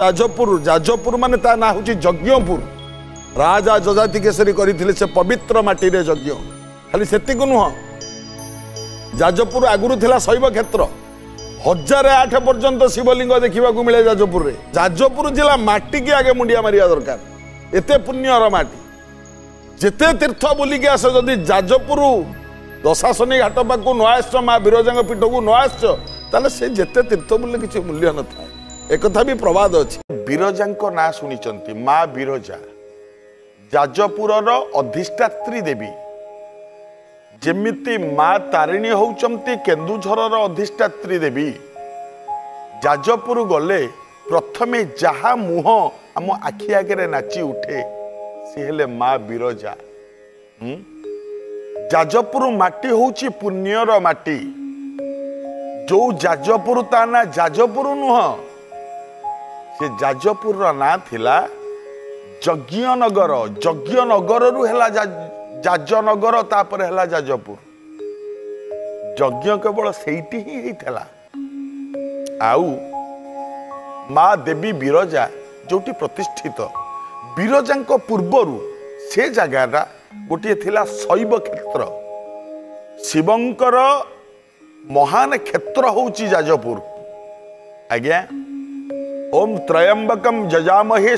जाजपुर माने ता ना हूँ यज्ञपुर राजा जजाति केसरी करते से पवित्र माटी यज्ञ खाली से नुह जाजपुर आगुरी थिला शैव क्षेत्र 1008 पर्यंत शिवलिंग देखा मिले जाजपुर रे जाजपुर जिला माटी की आगे मुंडिया मारिया दरकार एते पुण्यर माटी जेते तीर्थ बुलिकी आस जदि जाजपुर दशाशनी घाट पाक न आस माँ विरजा पीठ को न आस से जेते तीर्थ बुले किसी मूल्य न था एक भी प्रवाद अच्छी विरजा ना शुणी माँ विरजा जाजपुर अधिष्ठात्री देवी जेमिति माँ तारिणी होउचंती केन्दुझर अधिष्ठात्री देवी जाजपुर गले प्रथमे जहा मुह आम आखि आगे नाची उठे सी हेले माँ विरजा। जाजपुर माटी होउची पुण्यर माटी जो जाजपुर ता ना जाजपुर नुह से जाजपुर ना थिला यज्ञनगर रु हेला जाजनगर तापर हेला जाजपुर यज्ञ केवल सेठी ही हेला आउ माँ देवी विरजा जोटी प्रतिष्ठित विरजा पूर्वर से जगह गोटे थिला शैव क्षेत्र शिवंकर महान क्षेत्र होउची जाजपुर आज्ञा ओम त्रयंबकम जजामहे।